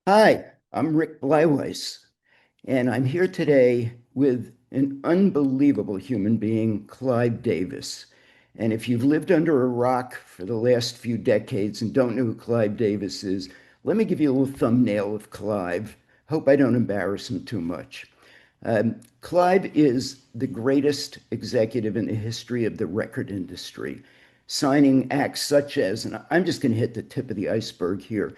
Hi, I'm Rick Bleiweiss, and I'm here today with an unbelievable human being, Clive Davis. And if you've lived under a rock for the last few decades and don't know who Clive Davis is, let me give you a little thumbnail of Clive. Hope I don't embarrass him too much. Clive is the greatest executive in the history of the record industry, signing acts such as, and I'm just going to hit the tip of the iceberg here,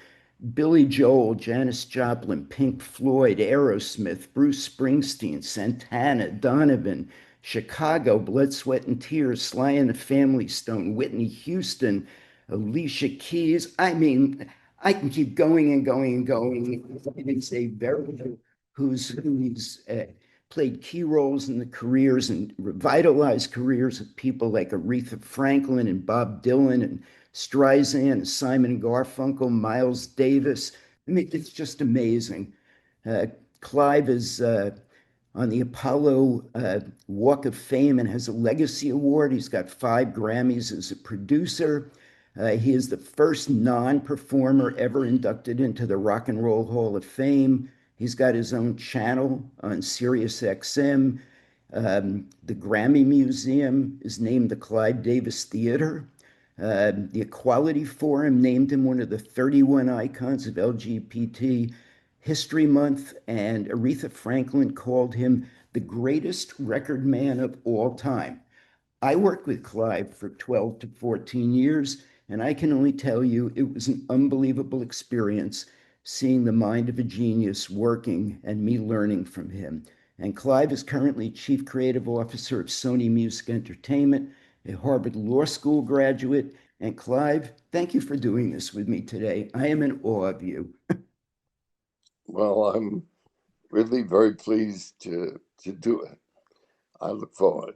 Billy Joel, Janis Joplin, Pink Floyd, Aerosmith, Bruce Springsteen, Santana, Donovan, Chicago, Blood, Sweat, and Tears, Sly and the Family Stone, Whitney Houston, Alicia Keys. I mean, I can keep going and going and going. It's a very who's played key roles in the careers and revitalized careers of people like Aretha Franklin and Bob Dylan and Streisand, Simon and Garfunkel, Miles Davis. I mean, it's just amazing. Uh, Clive is on the Apollo Walk of Fame and has a Legacy Award. He's got 5 Grammys as a producer. He is the first non-performer ever inducted into the Rock and Roll Hall of Fame. He's got his own channel on Sirius XM. The Grammy Museum is named the Clive Davis Theater. The Equality Forum named him one of the 31 icons of LGBT History Month, and Aretha Franklin called him the greatest record man of all time. I worked with Clive for 12 to 14 years, and I can only tell you it was an unbelievable experience seeing the mind of a genius working and me learning from him. And Clive is currently Chief Creative Officer of Sony Music Entertainment, a Harvard Law School graduate. And Clive, thank you for doing this with me today. I am in awe of you. Well, I'm really very pleased to do it. I look forward.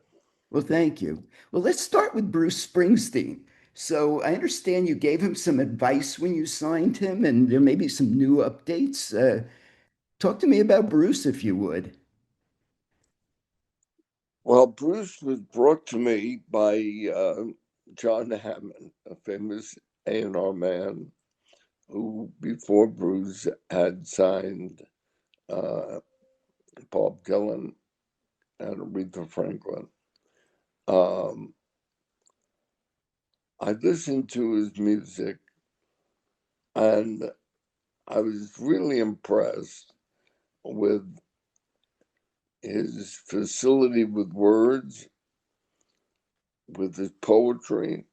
Well, thank you. Well, let's start with Bruce Springsteen. So I understand you gave him some advice when you signed him, and there may be some new updates. Talk to me about Bruce, if you would. Well, Bruce was brought to me by John Hammond, a famous A&R man who, before Bruce, had signed uh, Bob Dylan and Aretha Franklin. Um, I listened to his music and I was really impressed with his facility with words, with his poetry,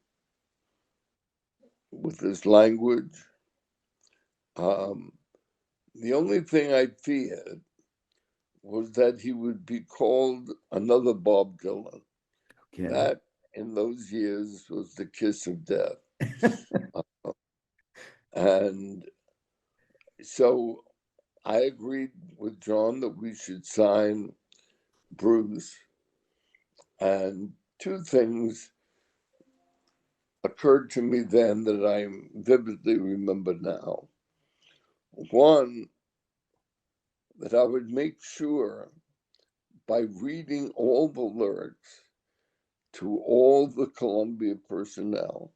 with his language. Um, the only thing I feared was that he would be called another Bob Dylan. Okay. That, in those years, was the kiss of death. And so I agreed with John that we should sign Bruce. And two things occurred to me then that I vividly remember now. One, that I would make sure by reading all the lyrics to all the Columbia personnel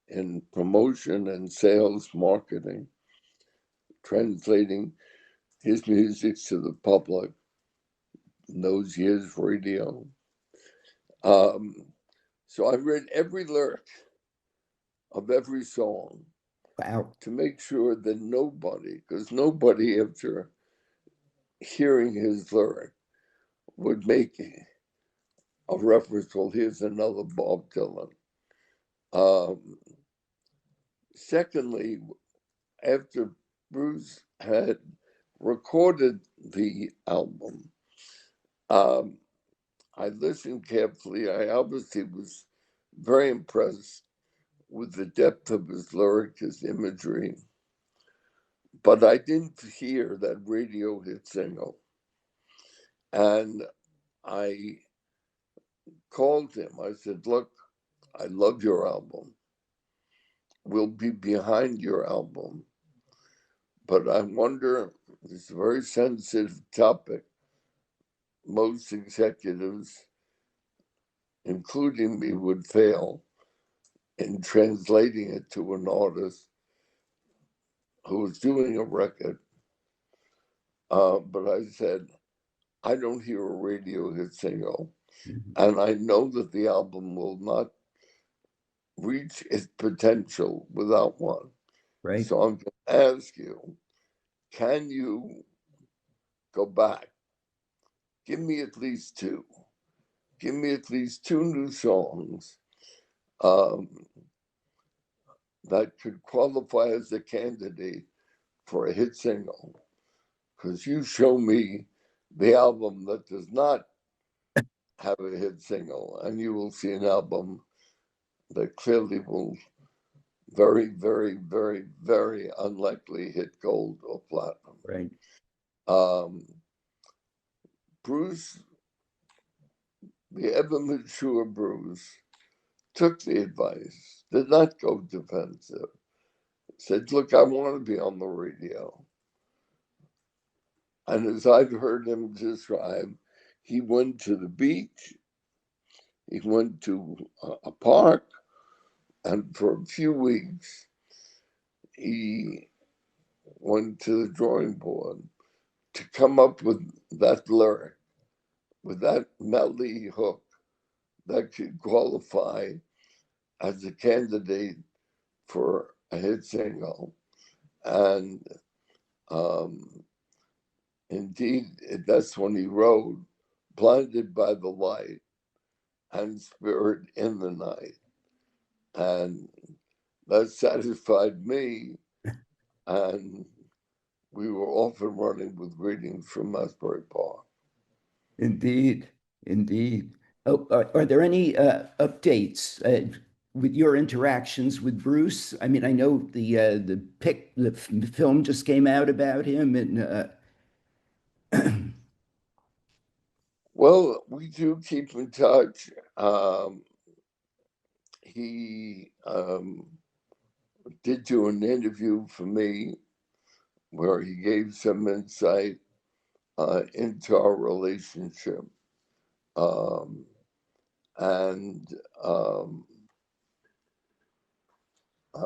in promotion and sales marketing, translating his music to the public in those years, radio. Um, so I read every lyric of every song Wow. to make sure that nobody, because nobody after hearing his lyric would make a reference, well, here's another Bob Dylan. Um, Secondly, after Bruce had recorded the album, um, I listened carefully. I obviously was very impressed with the depth of his lyric, his imagery, but I didn't hear that radio hit single. And I called him. I said, look, I love your album. We'll be behind your album. But I wonder, it's a very sensitive topic. Most executives, including me, would fail in translating it to an artist who was doing a record. but I said, I don't hear a radio hit single, Mhm. and I know that the album will not reach its potential without one. Right. So I'm going to ask you, can you go back? Give me at least two. Give me at least two new songs um, that could qualify as a candidate for a hit single. Because you show me the album that does not have a hit single, and you will see an album that clearly will very, very, very, very unlikely hit gold or platinum. Right. Um, Bruce, the ever mature Bruce, took the advice, did not go defensive, said, look, I want to be on the radio. And as I've heard him describe, he went to the beach, he went to a park, and for a few weeks, he went to the drawing board to come up with that lyric, with that melody hook that could qualify as a candidate for a hit single. And um, indeed, that's when he wrote Blinded by the Light and Spirit in the Night. And that satisfied me. And we were off and running with Greetings from Asbury Park. Indeed. Indeed. Oh, are there any updates with your interactions with Bruce? I mean, I know the film just came out about him, and Well, we do keep in touch. He did do an interview for me where he gave some insight into our relationship. Um, and I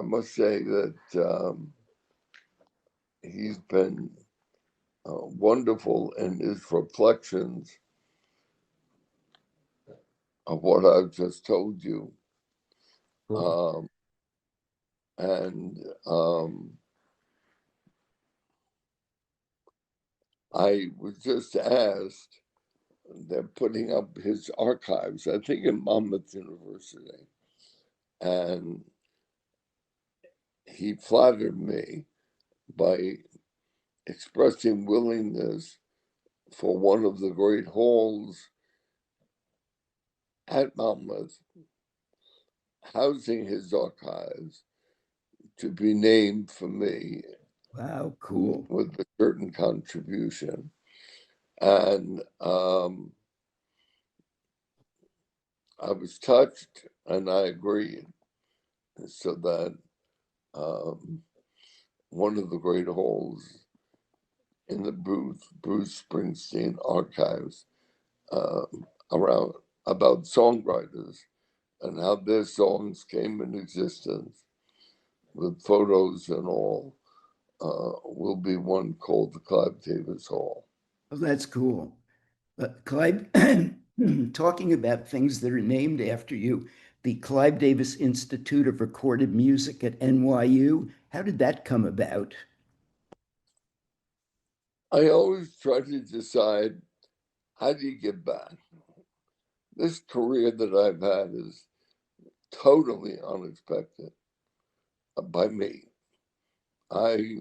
must say that he's been wonderful in his reflections of what I've just told you. cool. Um, and I was just asked, they're putting up his archives, I think in Monmouth University. And he flattered me by expressing willingness for one of the great halls at Monmouth, housing his archives, to be named for me Wow, cool. with a certain contribution. And I was touched and I agreed. So that one of the great halls in the Bruce Springsteen archives uh, around about songwriters and how their songs came in existence with photos and all will be one called the Clive Davis Hall. Oh, that's cool. Clive, talking about things that are named after you, the Clive Davis Institute of Recorded Music at NYU. How did that come about? I always try to decide, how do you give back? This career that I've had is totally unexpected by me. I,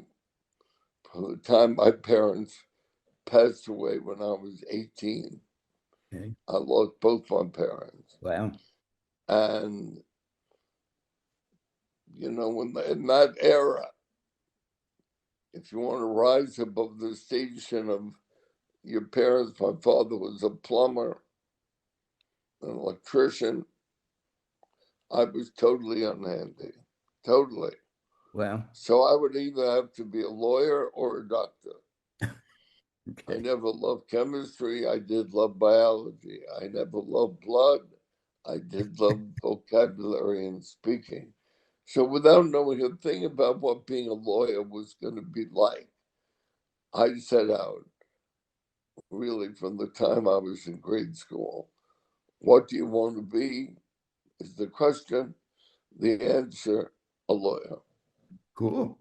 from the time my parents passed away when I was 18, Okay. I lost both my parents. Wow. And, in that era, if you want to rise above the station of your parents, my father was a plumber, an electrician. I was totally unhandy, totally. Wow. So I would either have to be a lawyer or a doctor. I Okay. never loved chemistry. I did love biology. I never loved blood. I did love vocabulary and speaking. So without knowing a thing about what being a lawyer was going to be like, I set out really from the time I was in grade school. What do you want to be is the question. The answer, a lawyer. Cool.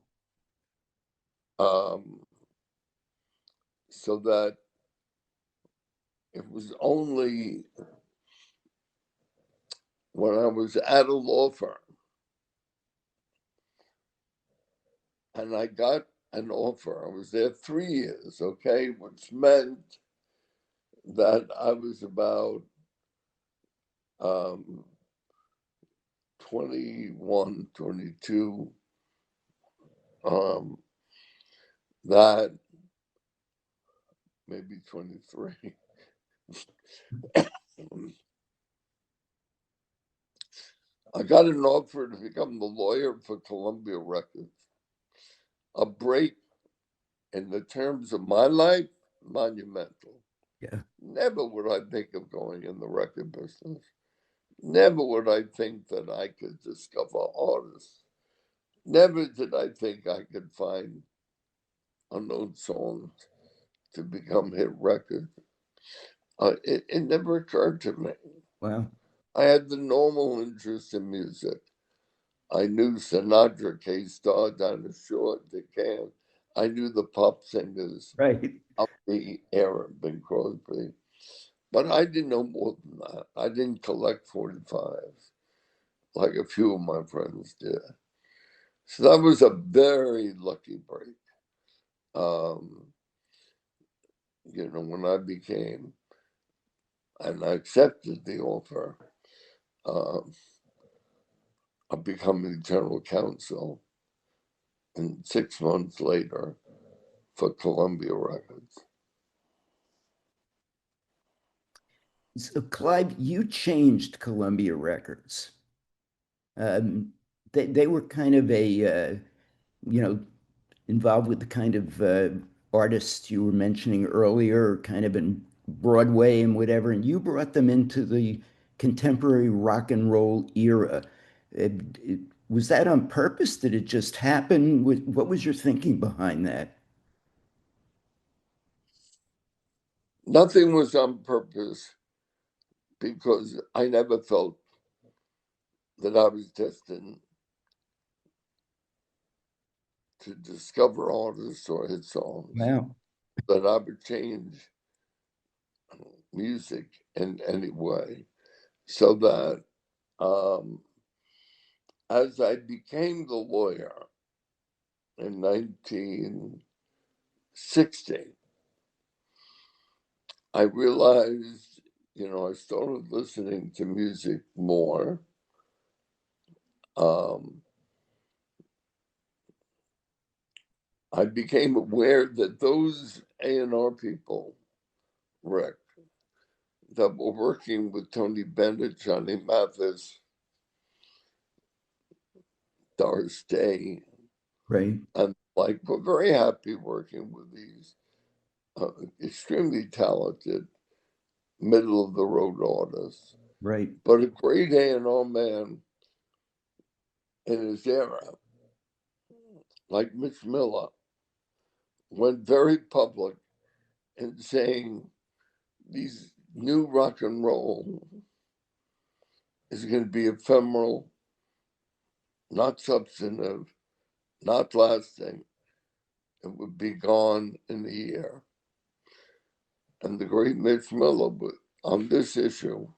So that it was only when I was at a law firm and I got an offer. I was there 3 years, okay, which meant that I was about 21, 22. That maybe 23. I got an offer to become the lawyer for Columbia Records. A break in the terms of my life, monumental. Yeah. Never would I think of going in the record business. Never would I think that I could discover artists. Never did I think I could find unknown songs to become hit records. It never occurred to me. Wow. I had the normal interest in music. I knew Sinatra, K-Star, Dinah Shore, DeCan. I knew the pop singers Right. of the era, Bing Crosby. But I didn't know more than that. I didn't collect 45s like a few of my friends did. So that was a very lucky break. When I became, and I accepted the offer of becoming general counsel, and 6 months later for Columbia Records. So, Clive, you changed Columbia Records. They were kind of involved with the kind of artists you were mentioning earlier, kind of in Broadway and whatever, and you brought them into the contemporary rock and roll era. Was that on purpose? Did it just happen? What was your thinking behind that? Nothing was on purpose because I never felt that I was destined to discover artists or hit songs, Wow. that I would change music in any way. So that as I became the lawyer in 1960, I realized, I started listening to music more. I became aware that those A&R people, Rick, that were working with Tony Bennett, Johnny Mathis, Doris Day, Right. and we're very happy working with these extremely talented, middle of the road artists. Right. But a great A&R man in his era, like Mitch Miller, went very public in saying these new rock and roll is going to be ephemeral, not substantive, not lasting. It would be gone in a year. And the great Mitch Miller, on this issue,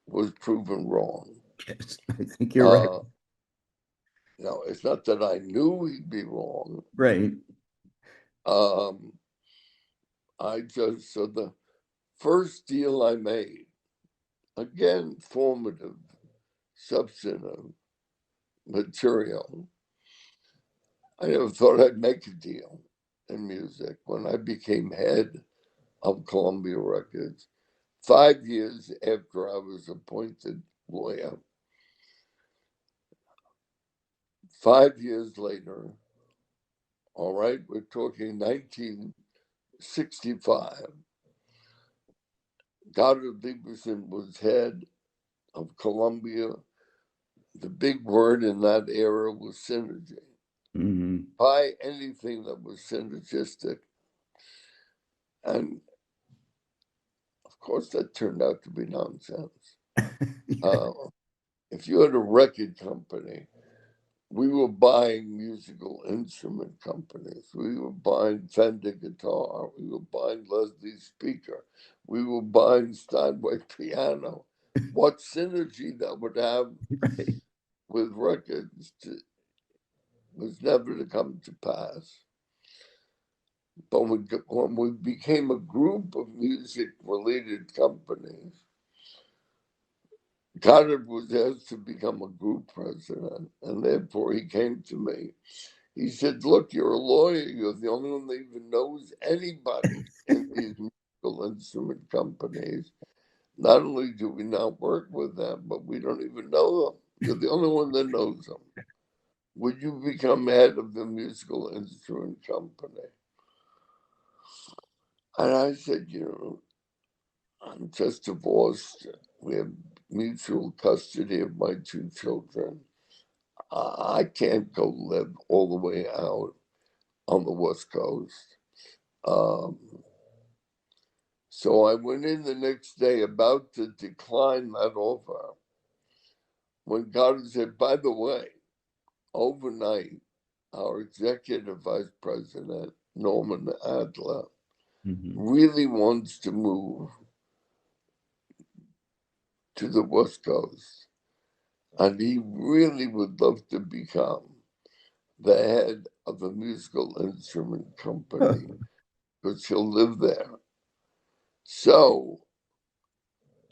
was proven wrong. Yes, I think you're right. It's not that I knew he'd be wrong. Right. So the first deal I made, again, formative, substantive material. I never thought I'd make a deal in music. When I became head of Columbia Records, 5 years after I was appointed lawyer, 5 years later, all right, we're talking 1965, Goddard Lieberson was head of Columbia. The big word in that era was synergy. Mhm. buy anything that was synergistic. And of course, that turned out to be nonsense. Yeah. If you had a record company, we were buying musical instrument companies. We were buying Fender Guitar. We were buying Leslie Speaker. We were buying Steinway Piano. What synergy that would have Right. with records was never to come to pass. But when we became a group of music-related companies, Goddard was asked to become a group president, and therefore he came to me. He said, "Look, you're a lawyer. You're the only one that even knows anybody in these musical instrument companies. Not only do we not work with them, but we don't even know them. You're the only one that knows them. Would you become head of the musical instrument company?" And I said, I'm just divorced. We have mutual custody of my two children. I can't go live all the way out on the West Coast. Um, so I went in the next day about to decline that offer when God said, by the way, overnight, our executive vice president, Norman Adler, Mhm. really wants to move to the West Coast. And he really would love to become the head of a musical instrument company because he'll live there. So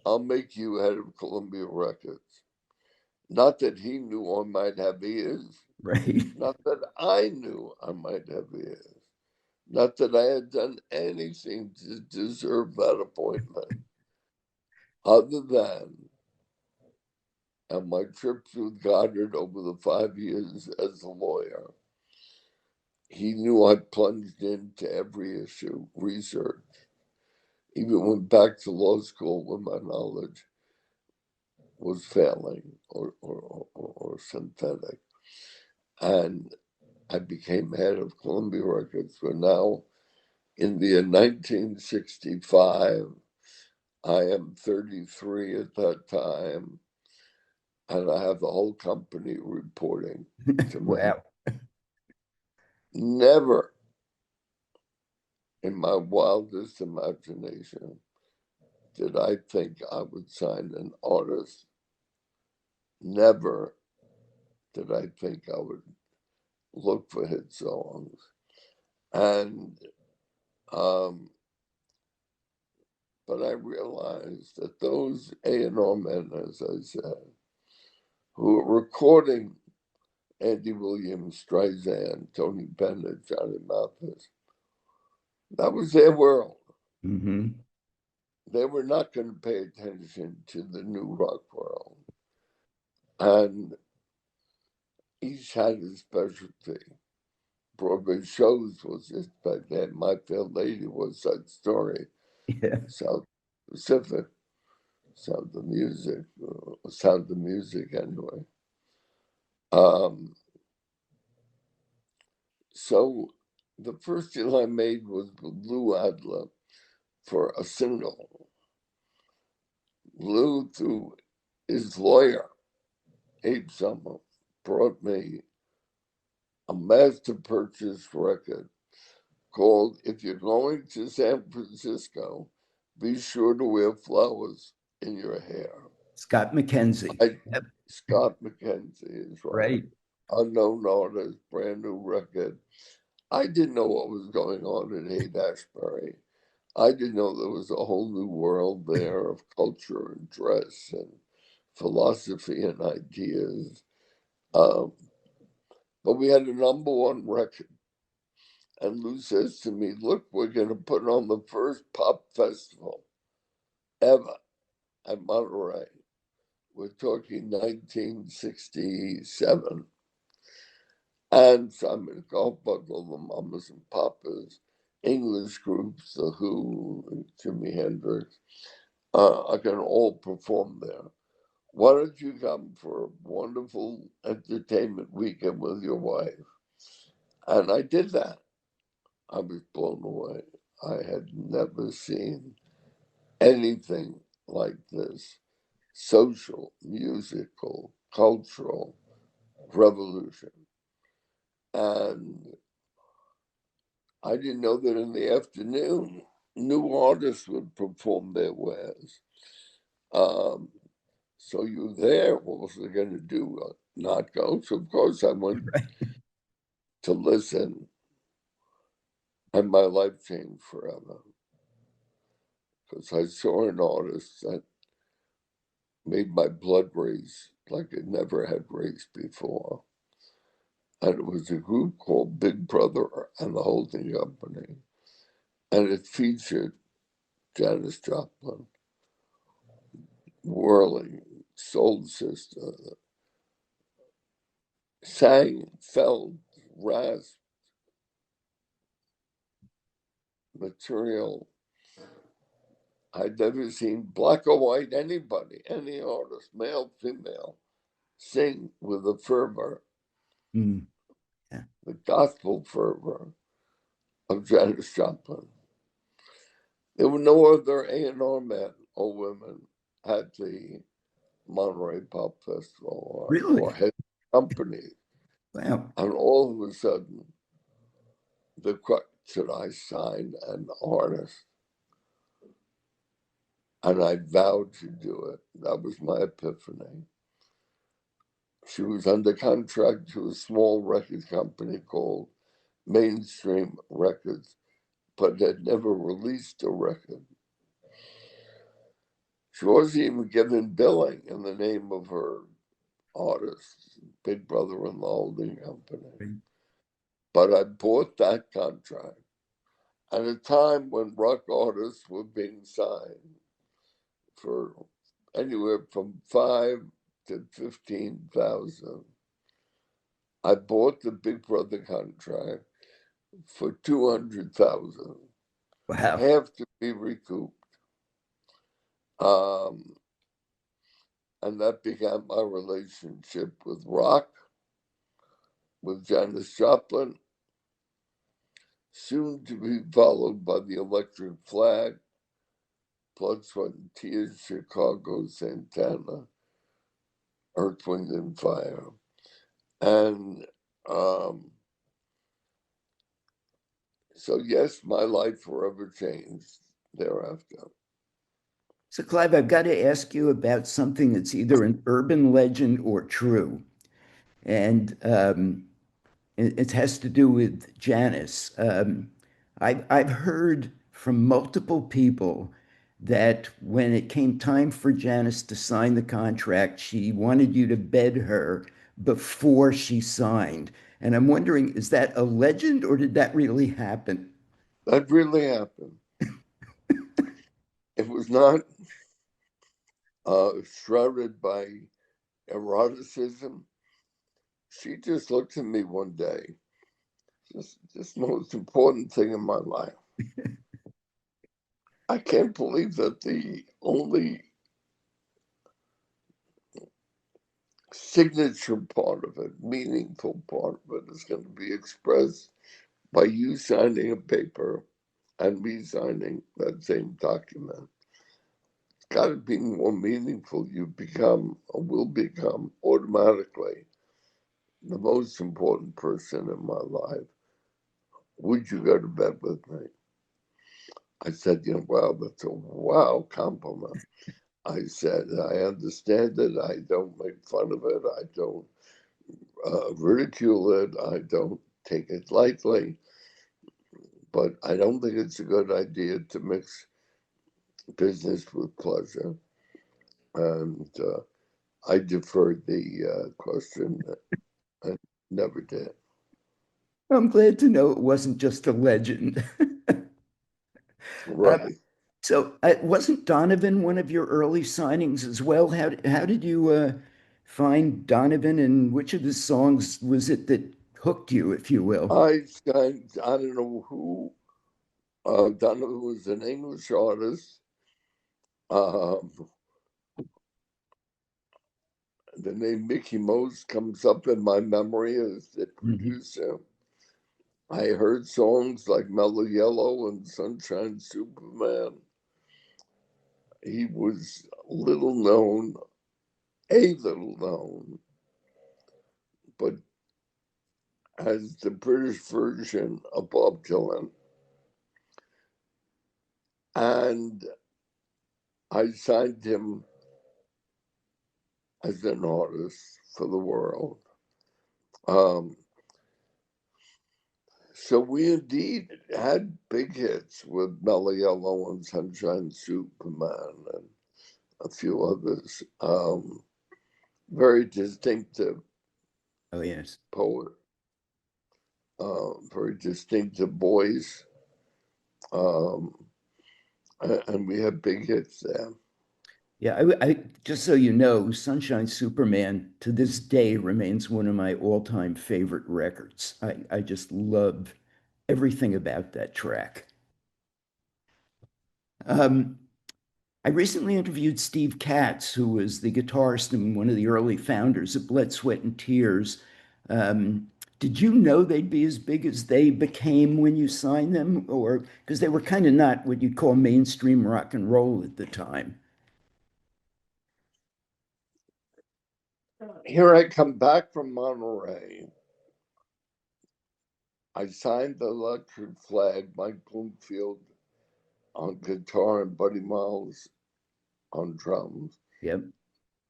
I'll make you head of Columbia Records. Not that he knew I might have ears, Right. not that I knew I might have ears, not that I had done anything to deserve that appointment, other than on my trips with Goddard over the 5 years as a lawyer, he knew I plunged into every issue, research, even went back to law school when my knowledge was failing or synthetic. And I became head of Columbia Records. We're now in the year 1965. I am 33 at that time, and I have the whole company reporting to me. Wow. Never in my wildest imagination did I think I would sign an artist. Never did I think I would look for hit songs. And, but I realized that those A&R men, as I said, who were recording Andy Williams, Streisand, Tony Bennett, Johnny Mathis, that was their world. Hmm. They were not going to pay attention to the new rock world. And each had his specialty. Broadway shows was just back then. My Fair Lady was Side Story, Yeah. South Pacific, Sound of Music anyway. Um, so the first deal I made was with Lou Adler for a single. Lou, through his lawyer, Abe Summer, brought me a master purchase record called If You're Going to San Francisco, Be Sure to Wear Flowers in Your Hair. Scott McKenzie. Yep. Scott McKenzie is right. Right. Unknown artist, brand new record. I didn't know what was going on in Haight-Ashbury. I didn't know there was a whole new world there of culture and dress and philosophy and ideas. Um, but we had a number one record. And Lou says to me, look, we're going to put on the first pop festival ever at Monterey. We're talking 1967. And Simon Garfunkel, the Mamas and Papas, English groups, The Who, Jimi Hendrix, are going to all perform there. Why don't you come for a wonderful entertainment weekend with your wife? And I did that. I was blown away. I had never seen anything like this social, musical, cultural revolution. And I didn't know that in the afternoon, new artists would perform their wares. Um, so you're there. What was I going to do? Not go? So, of course, I went to listen, and my life changed forever. Because I saw an artist that made my blood race like it never had raced before. And it was a group called Big Brother and the Holding Company. And it featured Janis Joplin, whirling, soul sister, sang, felt, rasped, material. I'd never seen black or white anybody, any artist, male, female, sing with the fervor, Mm. Yeah. the gospel fervor of Janis Joplin. There were no other A&R men or women at the Monterey Pop Festival or Really? head company. Wow. And all of a sudden, the question, should I sign an artist? And I vowed to do it. That was my epiphany. She was under contract to a small record company called Mainstream Records, but had never released a record. She wasn't even given billing in the name of her artist, Big Brother and the Holding Company. Right. But I bought that contract at a time when rock artists were being signed for anywhere from 5 to 15,000. I bought the Big Brother contract for 200,000, Wow. half to be recouped. Um, and that began my relationship with rock, with Janis Joplin, soon to be followed by the Electric Flag, Blood, Sweat, and Tears, Chicago, Santana, Earth, Wind, and Fire. And so, yes, my life forever changed thereafter. So, Clive, I've got to ask you about something that's either an urban legend or true. And it has to do with Janis. I've heard from multiple people that when it came time for Janis to sign the contract, she wanted you to bed her before she signed. And I'm wondering, is that a legend or did that really happen? That really happened. It was not shrouded by eroticism. She just looked at me one day, just the most important thing in my life. I can't believe that the only signature part of it, meaningful part of it, is going to be expressed by you signing a paper and me signing that same document. It's got to be more meaningful. You become or will become automatically the most important person in my life. Would you go to bed with me? I said, wow, that's a wow compliment. I said, I understand it. I don't make fun of it. I don't ridicule it. I don't take it lightly. But I don't think it's a good idea to mix business with pleasure. And I deferred the question and never did. I'm glad to know it wasn't just a legend. Um, Right. so, wasn't Donovan one of your early signings as well? How did you find Donovan, and which of the songs was it that hooked you, if you will? I don't know who. Donovan was an English artist. Um, the name Mickey Most comes up in my memory as the Mhm. producer. I heard songs like Mellow Yellow and Sunshine Superman. He was little known, but as the British version of Bob Dylan. And I signed him as an artist for the world. So we indeed had big hits with Mellow Yellow and Sunshine Superman and a few others. Very distinctive Oh, yes. poet, very distinctive voice. And we had big hits there. Yeah, I just so you know, Sunshine Superman to this day remains one of my all-time favorite records. I just love everything about that track. Um, I recently interviewed Steve Katz, who was the guitarist and one of the early founders of Blood, Sweat, and Tears. Did you know they'd be as big as they became when you signed them? Or because they were kind of not what you'd call mainstream rock and roll at the time? Here I come back from Monterey. I signed the Electric Flag, Mike Bloomfield on guitar and Buddy Miles on drums. Yep.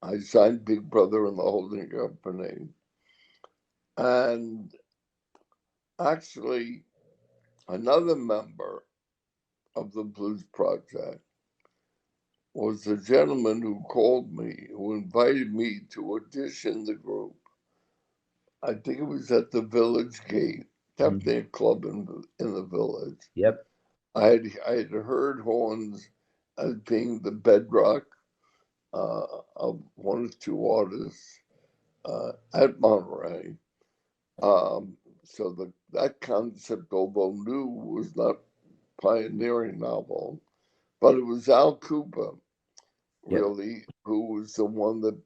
I signed Big Brother in the holding company. And actually, another member of the Blues Project was the gentleman who called me, who invited me to audition the group. I think it was at the Village Gate, definitely a club in the village. Yep. I had heard horns as being the bedrock of one or two artists at Monterey. So that concept, although new, was not pioneering novel, but it was Al Cooper, Yep. really, who was the one that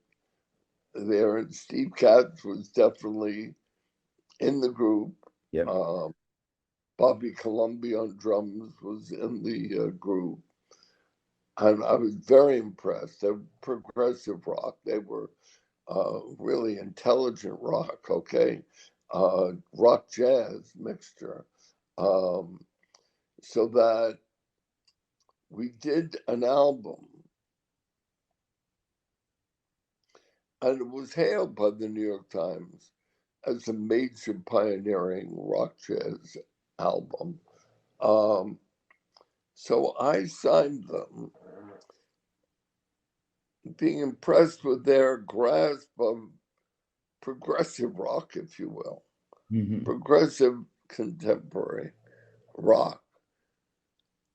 there, and Steve Katz was definitely in the group. Yep. Bobby Colomby on drums was in the group. And I was very impressed. They were progressive rock. They were really intelligent rock, okay? Rock jazz mixture. So that we did an album, and it was hailed by the New York Times as a major pioneering rock jazz album. So I signed them, being impressed with their grasp of progressive rock, if you will, progressive contemporary rock.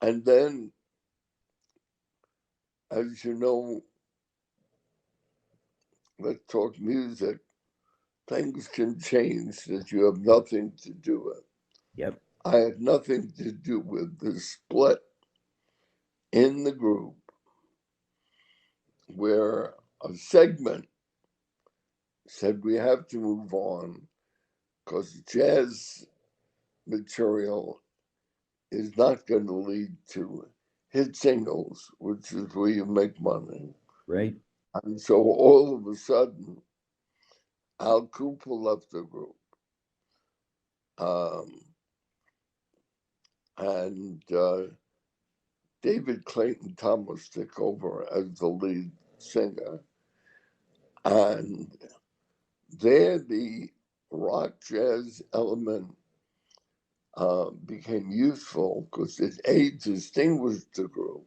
And then, as you know, let's talk music, things can change that you have nothing to do with. Yep. I had nothing to do with the split in the group where a segment said we have to move on because jazz material is not going to lead to hit singles, which is where you make money. Right. And so all of a sudden, Al Cooper left the group. And David Clayton Thomas took over as the lead singer. And there, the rock jazz element became useful because it distinguished the group.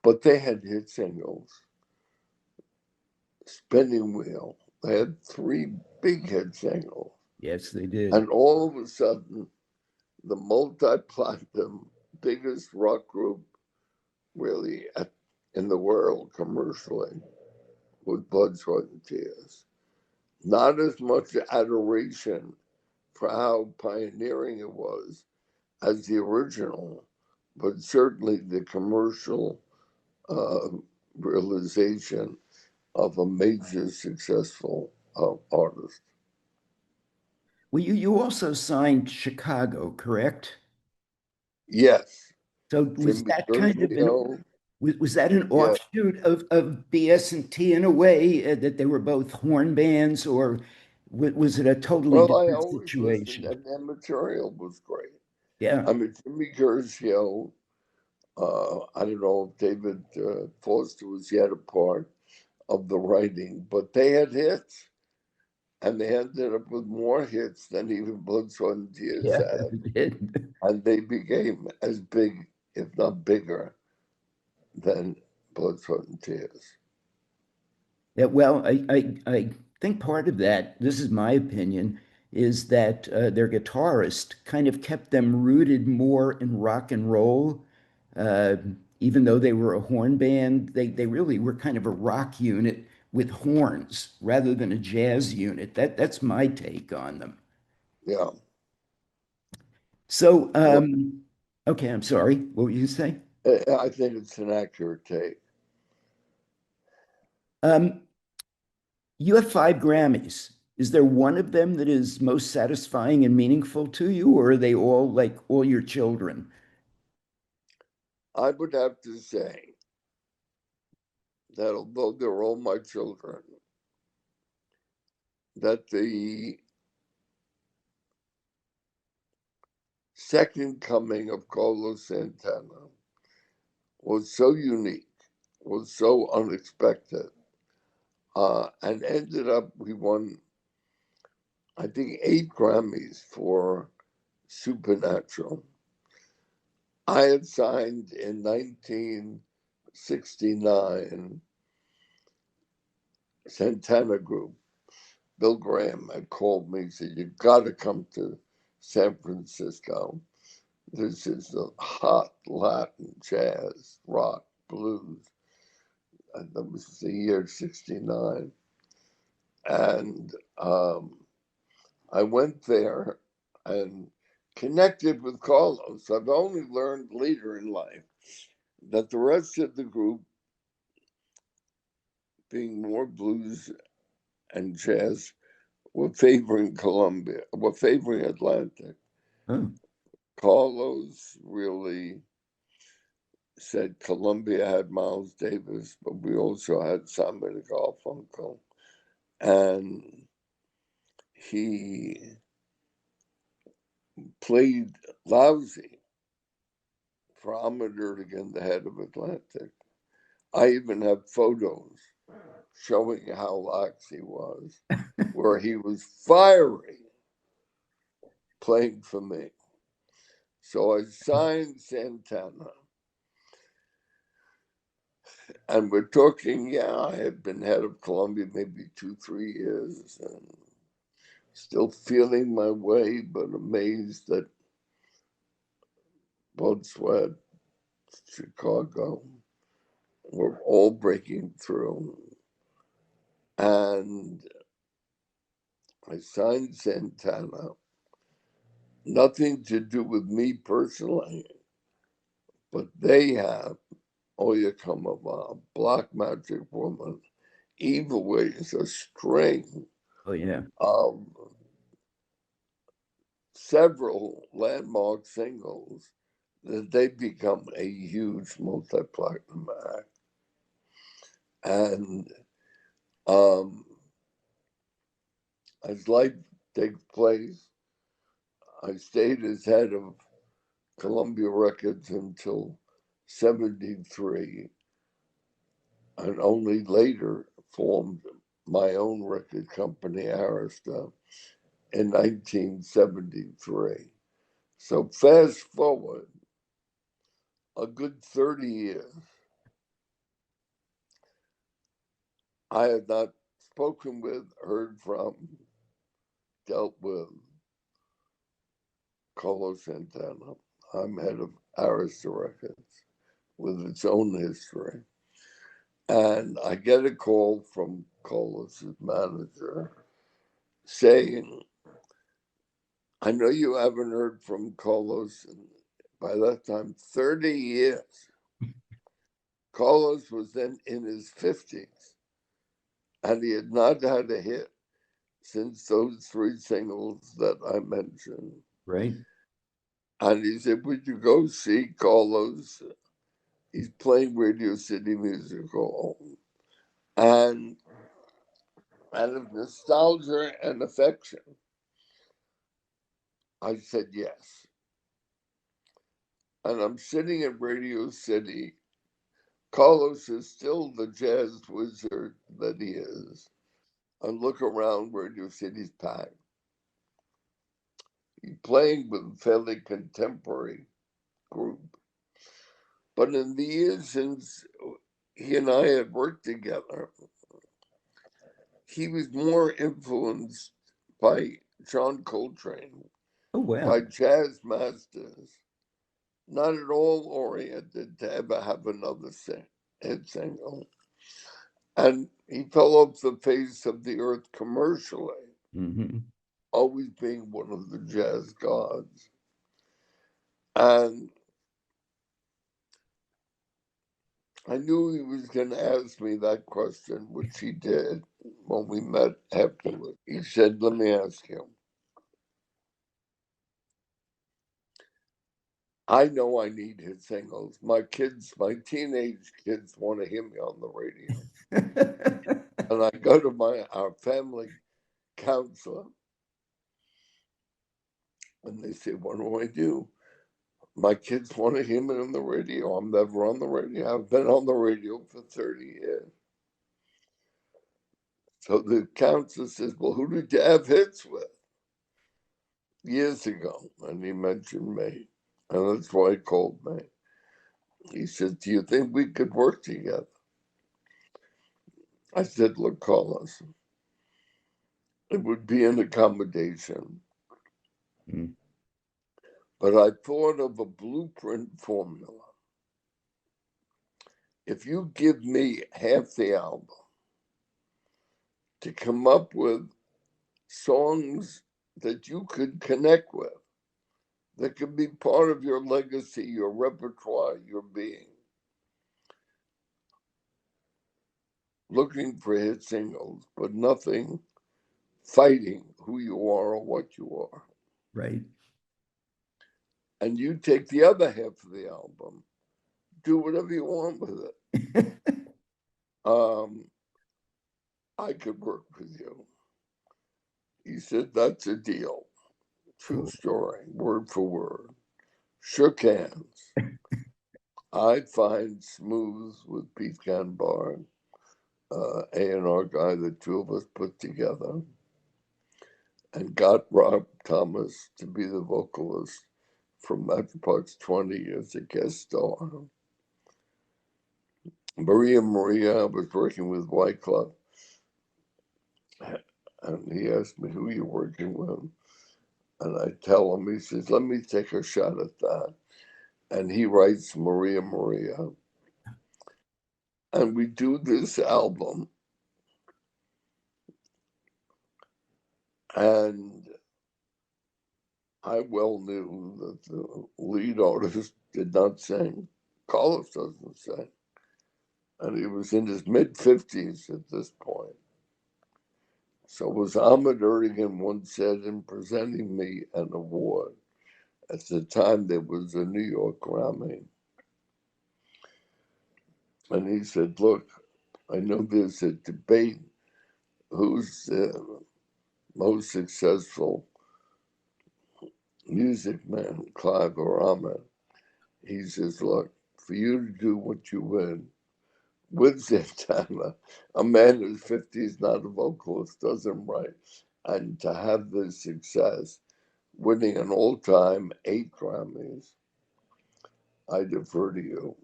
But they had hit singles. Spinning Wheel. They had 3 big hit singles. Yes, they did. And all of a sudden, the multi-platinum biggest rock group really in the world commercially with Blood, Sweat, and Tears. Not as much adoration for how pioneering it was as the original, but certainly the commercial realization of a major successful artist. Well, you also signed Chicago, correct? Yes, So was Jimmy that kind of an Curcio. was that an Yeah. offshoot of BS&T in a way that they were both horn bands, or was it a totally Well, I different always listened, situation? and their material was great. Yeah, I mean, Jimmy Curcio. I don't know if David Foster was yet a part of the writing, but they had hits, and they ended up with more hits than even Blood, Sweat, and Tears yeah, had, it did. and they became as big, if not bigger, than Blood, Sweat, and Tears. Yeah, well, I think part of that, this is my opinion, is that their guitarist kind of kept them rooted more in rock and roll. Uh, Even though they were a horn band, they really were kind of a rock unit with horns rather than a jazz unit. That's my take on them. Yeah. So, Well, okay, I'm sorry. What were you saying? I think it's an accurate take. Um, You have 5 Grammys. Is there one of them that is most satisfying and meaningful to you, or are they all like all your children? I would have to say that although they're all my children, that the second coming of Carlos Santana was so unique, was so unexpected, and ended up, we won, I think, 8 Grammys for Supernatural. I had signed in 1969 Santana Group. Bill Graham had called me and said, "You've got to come to San Francisco. This is a hot Latin jazz, rock, blues." And that was the year 69. And I went there and connected with Carlos. I've only learned later in life that the rest of the group, being more blues and jazz, were favoring Columbia, were favoring Atlantic. Oh, Carlos really said Columbia had Miles Davis, but we also had Simon and Garfunkel. And he played lousy for Amador again, the head of Atlantic. I even have photos showing how lax he was, where he was fiery playing for me. So I signed Santana. And we're talking, yeah, I had been head of Columbia maybe 2, 3 years and still feeling my way, but amazed that Blood, Sweat, Chicago were all breaking through. And I signed Santana. Nothing to do with me personally, but they have Oyakama, Black Magic Woman, Evil Ways, a string oh yeah. of several landmark singles that they become a huge multi-platinum act. And as life takes place, I stayed as head of Columbia Records until 73, and only later formed my own record company, Arista, in 1973. So fast forward a good 30 years, I had not spoken with, heard from, dealt with Carlos Santana. I'm head of Arista Records with its own history. And I get a call from Carlos's manager saying, "I know you haven't heard from Carlos in, by that time, 30 years." Carlos was then in his 50s and he had not had a hit since those three singles that I mentioned. Right. And he said, would you go see Carlos? He's playing Radio City Music Hall. And out of nostalgia and affection, I said yes. And I'm sitting at Radio City. Carlos is still the jazz wizard that he is. And look around, Radio City's packed. He's playing with a fairly contemporary group. But in the years since he and I had worked together, he was more influenced by John Coltrane, Oh, wow. by jazz masters, not at all oriented to ever have another hit single. And he fell off the face of the earth commercially, always being one of the jazz gods. And I knew he was going to ask me that question, which he did when we met afterwards. He said, let me ask you. I know I need hit singles. My teenage kids want to hear me on the radio. And I go to our family counselor, and they say, what do I do? My kids want to hear me on the radio. I'm never on the radio. I've been on the radio for 30 years. So the counselor says, well, who did you have hits with years ago? And he mentioned me. And that's why he called me. He said, do you think we could work together? I said, look, Carlos, it would be an accommodation. But I thought of a blueprint formula. If you give me half the album to come up with songs that you could connect with, that could be part of your legacy, your repertoire, your being, looking for hit singles, but nothing fighting who you are or what you are. Right. And you take the other half of the album, do whatever you want with it. I could work with you. He said, that's a deal. True story, word for word. Shook hands. I find Smooth with Pete Ganbar, A&R guy the two of us put together, and got Rob Thomas to be the vocalist from Matchbox 20 as a guest star. Maria, I was working with White Club, and he asked me, who you working with? And I tell him, he says, let me take a shot at that. And he writes Maria. And we do this album. And I well knew that the lead artist did not sing. Carlos doesn't sing. And he was in his mid-50s at this point. So was Ahmed Erdogan once said in presenting me an award. At the time, there was a New York Grammy. And he said, look, I know there's a debate who's the most successful music man, Clive or Ahmed. He says, look, for you to do what you win with Santana, a man who's 50 is not a vocalist, doesn't write, and to have this success, winning an all-time 8 Grammys, I defer to you.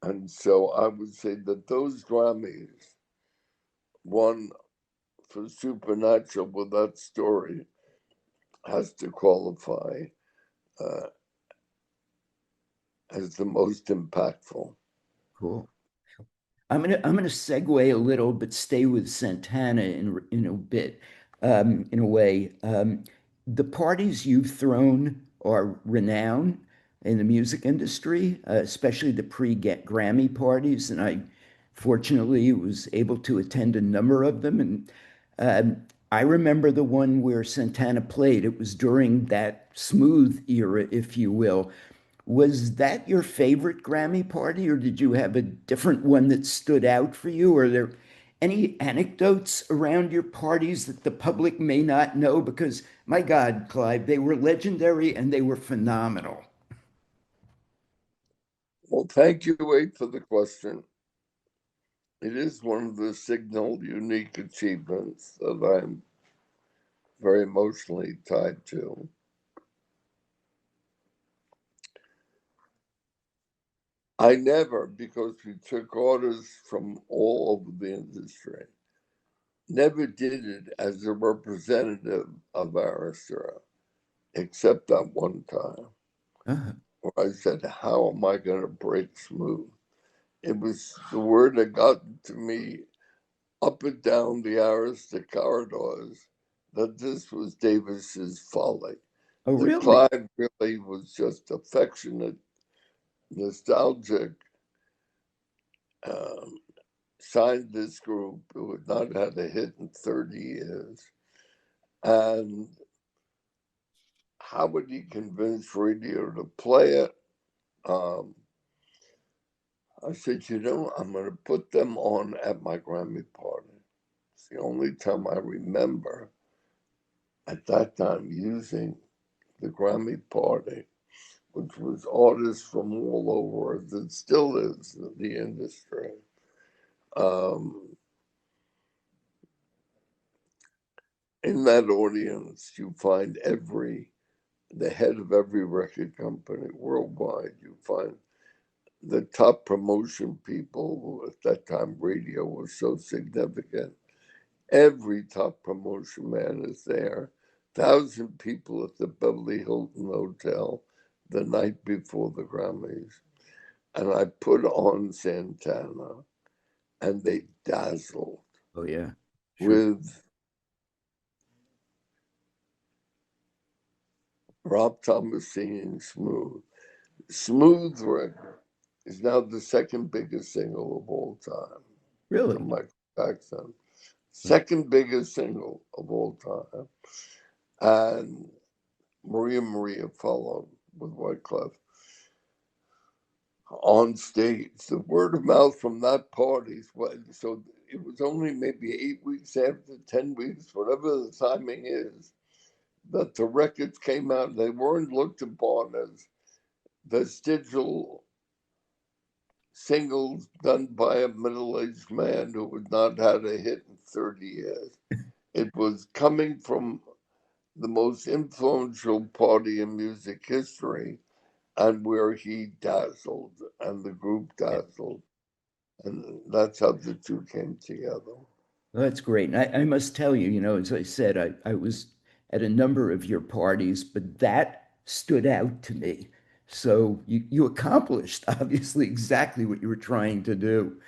And so I would say that those Grammys, one for Supernatural with that story, has to qualify as the most impactful. Cool. I'm gonna segue a little, but stay with Santana in a bit, in a way. The parties you've thrown are renowned in the music industry, especially the pre-Grammy parties, and I fortunately was able to attend a number of them. And I remember the one where Santana played. It was during that smooth era, if you will. Was that your favorite Grammy party, or did you have a different one that stood out for you? Are there any anecdotes around your parties that the public may not know? Because, my God, Clive, they were legendary and they were phenomenal. Well, thank you, Wade, for the question. It is one of the signal unique achievements that I'm very emotionally tied to. I never, because we took orders from all over the industry, never did it as a representative of Arista, except that one time Uh, where I said, how am I going to break smooth? It was the word that got to me up and down the Arista corridors that this was Davis's folly. oh, That really? Clive really was just affectionate, nostalgic, um, signed this group who had not had a hit in 30 years. And how would he convince radio to play it? Um, I said, I'm going to put them on at my Grammy party. It's the only time I remember at that time using the Grammy party, which was artists from all over, as it still is in the industry. Um, in that audience, you find the head of every record company worldwide. You find the top promotion people. At that time, radio was so significant. Every top promotion man is there. 1,000 people at the Beverly Hilton Hotel the night before the Grammys. And I put on Santana, and they dazzled Oh, yeah, sure. with Rob Thomas singing Smooth. Smooth record is now the second biggest single of all time from Really? Michael Jackson. Second biggest single of all time. And Maria followed with Wyclef on stage. The word of mouth from that party, so it was only maybe 8 weeks after, 10 weeks, whatever the timing is, that the records came out. They weren't looked upon as vestigial singles done by a middle-aged man who had not had a hit in 30 years. It was coming from the most influential party in music history, and where he dazzled and the group Yeah. dazzled. And that's how the two came together. Well, that's great. And I must tell you, as I said, I was at a number of your parties, but that stood out to me. So you accomplished obviously exactly what you were trying to do.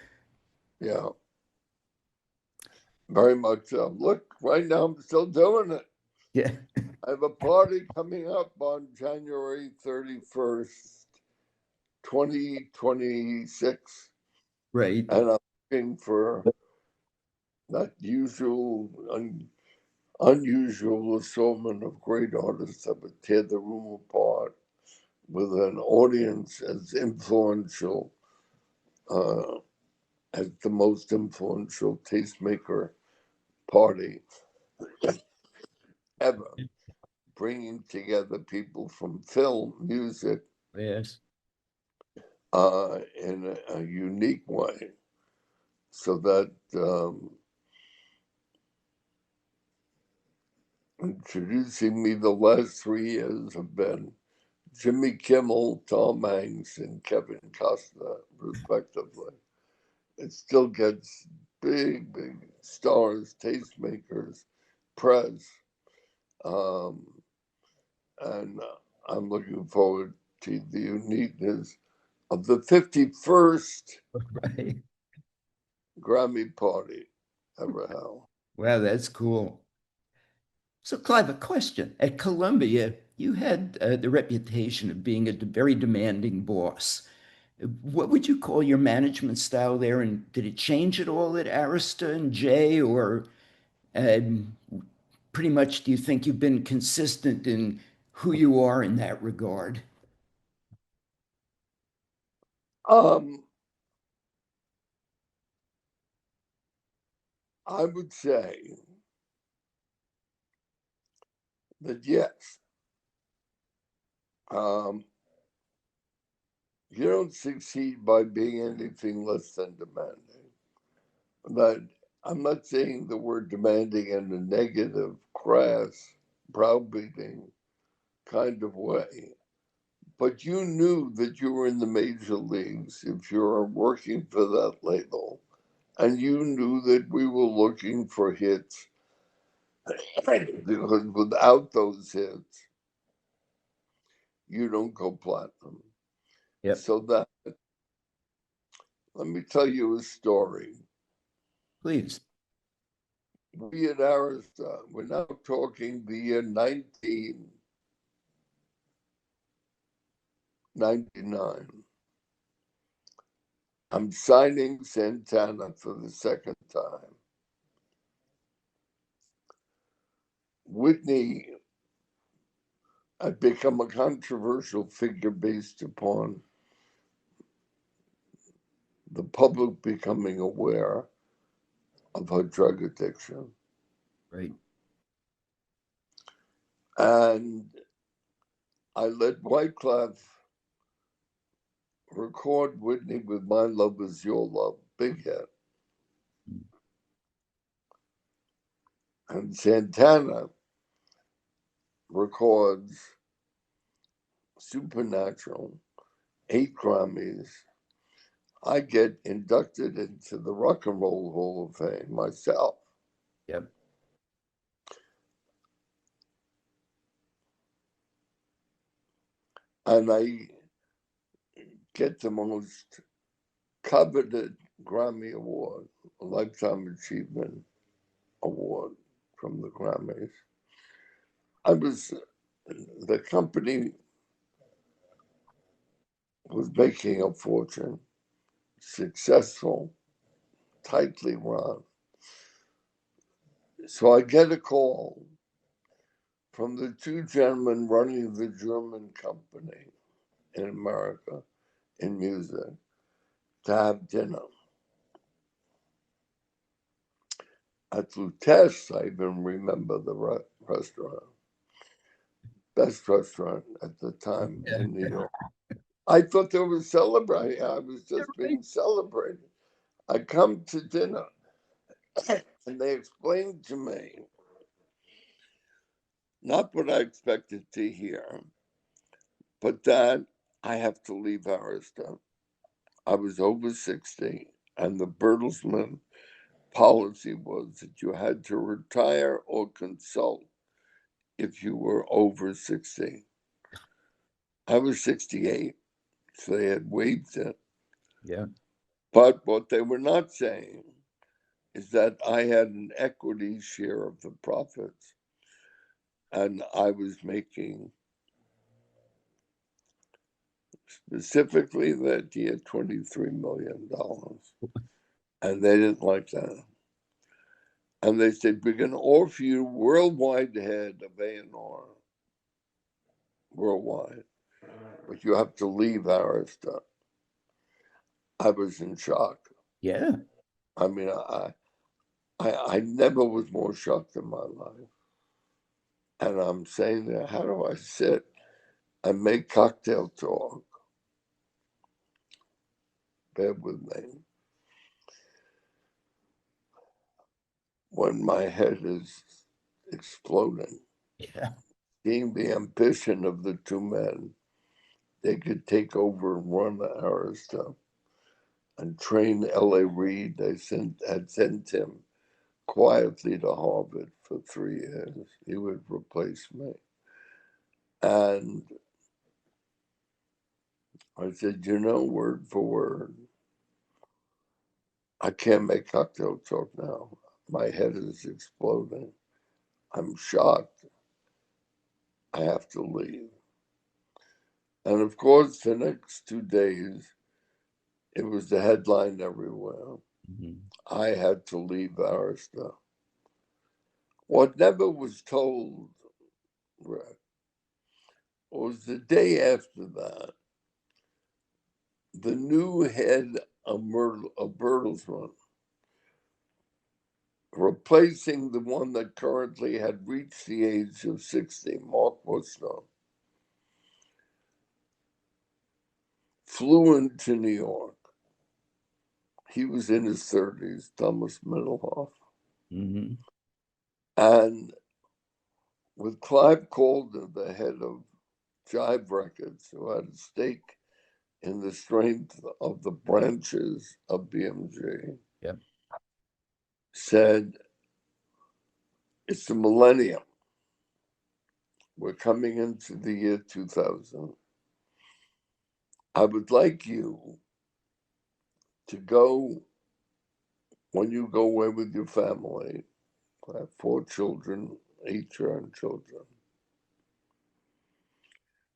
Yeah, very much so. Look, right now I'm still doing it. Yeah, I have a party coming up on January 31st, 2026, right. and I'm looking for that unusual assortment of great artists that would tear the room apart with an audience as influential uh, as the most influential tastemaker party ever, bringing together people from film, music, Yes. in a unique way, so that introducing me the last 3 years have been Jimmy Kimmel, Tom Hanks, and Kevin Costner, respectively. It still gets big stars, tastemakers, press, um, and I'm looking forward to the uniqueness of the 51st Right. Grammy party ever held. Wow, that's cool. So, Clive, a question. At Columbia, you had the reputation of being a very demanding boss. What would you call your management style there? And did it change at all at Arista and Jay, or um, pretty much do you think you've been consistent in who you are in that regard? Um, I would say that yes, um, you don't succeed by being anything less than demanding. But I'm not saying the word demanding in a negative, crass, browbeating kind of way. But you knew that you were in the major leagues if you were working for that label. And you knew that we were looking for hits because without those hits, you don't go platinum. Yep, So that, let me tell you a story. please. We at Arista, we're now talking the year 1999. I'm signing Santana for the second time. Whitney had become a controversial figure based upon the public becoming aware of her drug addiction. Right. And I let Wyclef record Whitney with My Love Is Your Love, big hit. And Santana records Supernatural, 8 Grammys. I get inducted into the Rock and Roll Hall of Fame myself. Yep. And I get the most coveted Grammy Award, a Lifetime Achievement Award from the Grammys. The company was making a fortune, successful, tightly run. So I get a call from the two gentlemen running the German company in America in music to have dinner. At Lutèce, I even remember the restaurant, best restaurant at the time in New York. I thought they were celebrating. I was just being celebrated. I come to dinner and they explained to me not what I expected to hear, but that I have to leave Arista. I was over 60, and the Bertelsmann policy was that you had to retire or consult if you were over 60. I was 68, so they had waived it. Yeah. But what they were not saying is that I had an equity share of the profits, and I was making specifically that year $23 million. And they didn't like that. And they said, we're going to offer you worldwide head of A&R, worldwide, but you have to leave Arista. I was in shock. Yeah. I mean, I never was more shocked in my life. And I'm saying that, how do I sit and make cocktail talk? Bear with me. When my head is exploding, Yeah. seeing the ambition of the two men, they could take over and run Arista and train L.A. Reid. Had sent him quietly to Harvard for 3 years. He would replace me. And I said, word for word, I can't make cocktail talk now. My head is exploding. I'm shocked. I have to leave. And of course, the next 2 days, It was the headline everywhere. Mhm. I had to leave Arista. What never was told, Rick, was the day after that, the new head of Bertelsmann, replacing the one that currently had reached the age of 60, Mark Woodstock, flew into New York. He was in his 30s, Thomas Middlehoff. Mhm. And with Clive Calder, the head of Jive Records, who had a stake in the strength of the branches of BMG, Yep. said, it's the millennium. We're coming into the year 2000. I would like you to go, when you go away with your family, I have 4 children, 8 grandchildren.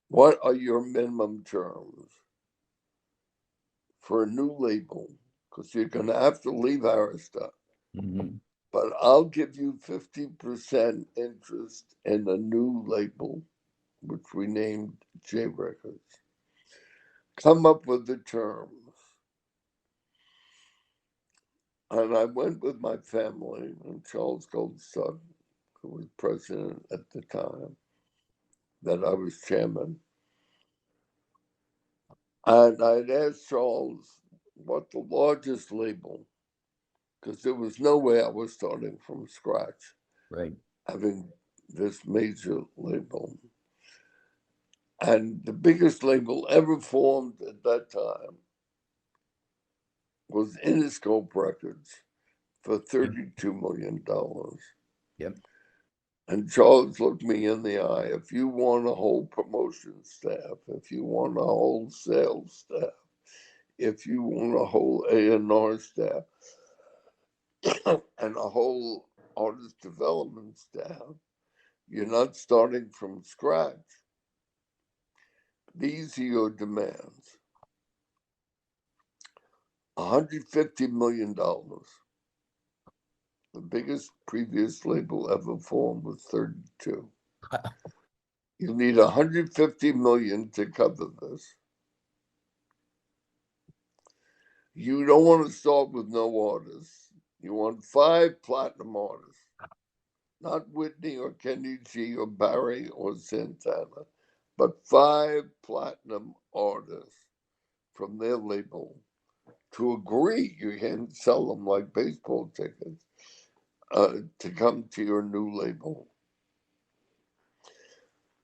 What are your minimum terms for a new label? Because you're going to have to leave Arista. Mhm. But I'll give you 50% interest in a new label, which we named J Records. Come up with the terms. And I went with my family and Charles Goldstuck, who was president at the time, that I was chairman. And I'd asked Charles what the largest label, because there was no way I was starting from scratch, Right. having this major label. And the biggest label ever formed at that time was Interscope Records for $32 million. Yep. And Charles looked me in the eye. If you want a whole promotion staff, if you want a whole sales staff, if you want a whole A&R staff, and a whole artist development staff, you're not starting from scratch. These are your demands. $150 million. The biggest previous label ever formed was 32. You need 150 million to cover this. You don't want to start with no artists. You want 5 platinum artists, not Whitney or Kenny G or Barry or Santana, but 5 platinum artists from their label to agree. You can sell them like baseball tickets to come to your new label.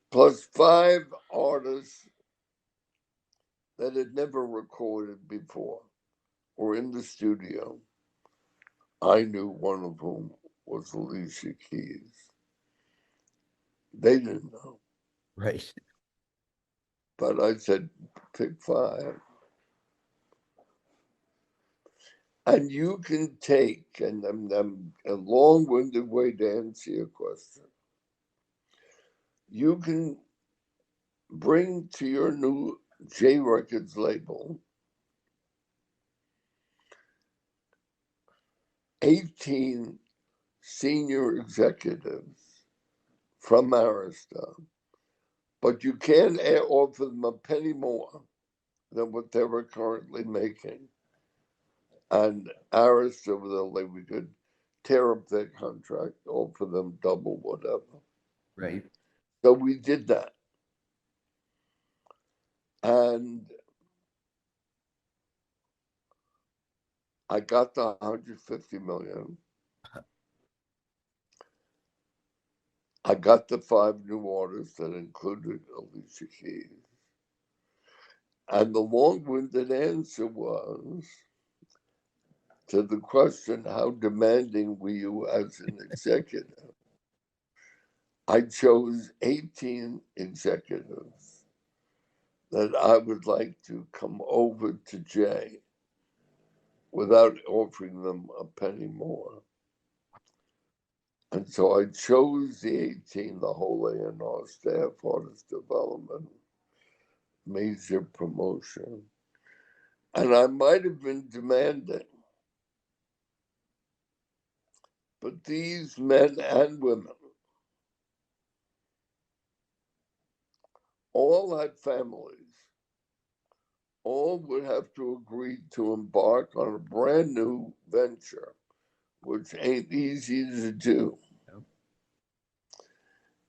Plus 5 artists that had never recorded before or in the studio. I knew one of whom was Alicia Keys. They didn't know. Right. But I said, pick 5. And you can take, and I'm a long-winded way to answer your question. You can bring to your new J Records label 18 senior executives from Arista, but you can't offer them a penny more than what they were currently making. And Arista, we could tear up their contract, offer them double whatever. Right. So we did that. And I got the 150 million. I got the 5 new artists that included Alicia Keys. And the long-winded answer was to the question, how demanding were you as an executive? I chose 18 executives that I would like to come over to Jay without offering them a penny more. And so I chose the 18, the whole A&R staff, artist development, major promotion. And I might have been demanding, but these men and women all had families, all would have to agree to embark on a brand new venture, which ain't easy to do.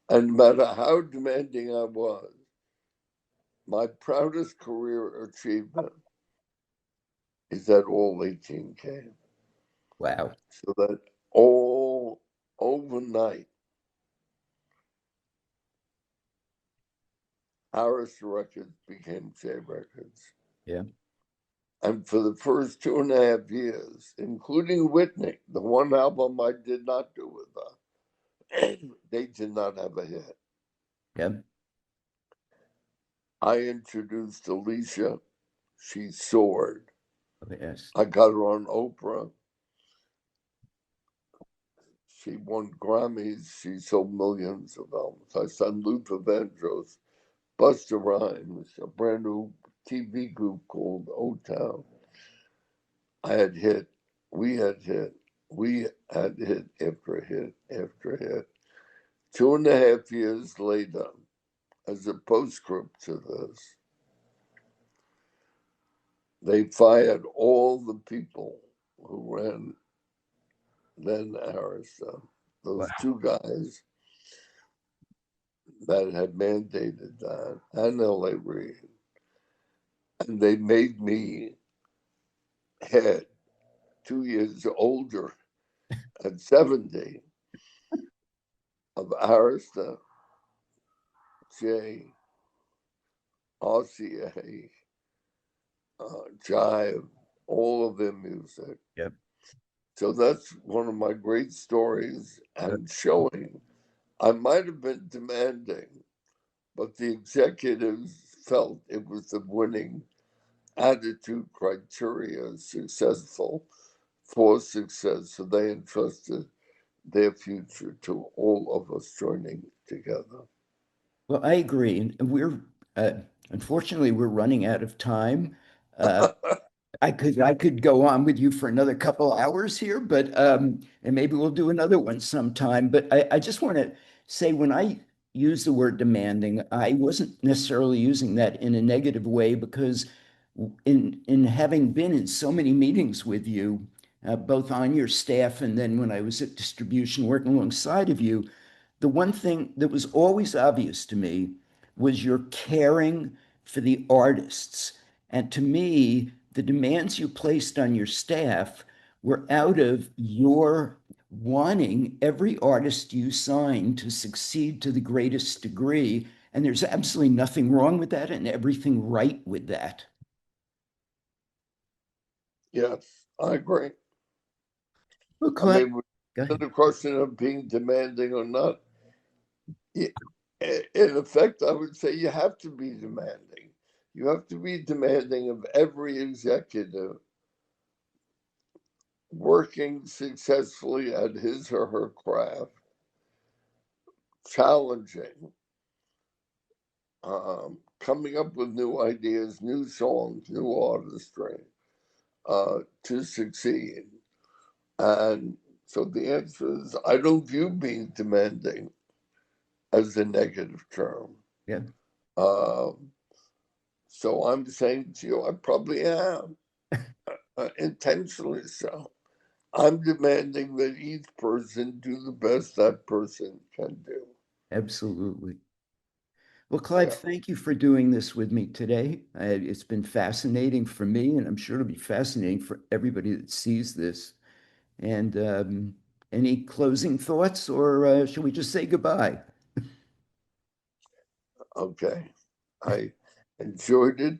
And no matter how demanding I was, my proudest career achievement is that all 18 came. Wow. So that all overnight, Arista Records became J Records. Yeah. And for the first 2.5 years, including Whitney, the one album I did not do with her, they did not have a hit. Yeah. I introduced Alicia. She soared. Yes. I got her on Oprah. She won Grammys. She sold millions of albums. I signed Luther Vandross, Busta Rhymes, a brand new TV group called O-Town. I had hit. We had hit. We had hit after hit after hit. 2.5 years later, as a postscript to this, they fired all the people who ran then Arista. Those two guys that had mandated that, and L.A. Reid. And they made me head 2 years older at 70 of Arista, J, RCA, Jive, all of their music. Yep. So that's one of my great stories and showing I might have been demanding, but the executives felt it was the winning attitude criteria successful for success. So they entrusted their future to all of us joining together. Well, I agree. And we're unfortunately we're running out of time. Uh, I could go on with you for another couple hours here, but and maybe we'll do another one sometime. But I just want to say when I use the word demanding, I wasn't necessarily using that in a negative way because in having been in so many meetings with you, both on your staff and then when I was at distribution working alongside of you, the one thing that was always obvious to me was your caring for the artists. And to me, the demands you placed on your staff were out of your wanting every artist you signed to succeed to the greatest degree. And there's absolutely nothing wrong with that and everything right with that. Yes, I agree. Well, I Clive, mean, go it's ahead. a question of being demanding or not. In effect, I would say you have to be demanding. You have to be demanding of every executive working successfully at his or her craft, challenging, coming up with new ideas, new songs, new artistry to succeed. And so the answer is I don't view being demanding as a negative term. Yeah. So I'm saying to you, I probably am, intentionally so. I'm demanding that each person do the best that person can do. Absolutely. Well, Clive, Yeah. thank you for doing this with me today. It's been fascinating for me, and I'm sure it'll be fascinating for everybody that sees this. And any closing thoughts, or should we just say goodbye? Okay. I enjoyed it.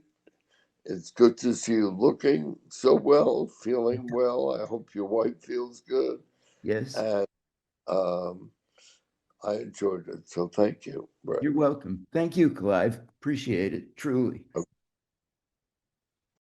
It's good to see you looking so well, feeling well. I hope your wife feels good. Yes, And um, I enjoyed it. So thank you, Brett. you're welcome. Thank you, Clive. Appreciate it, truly.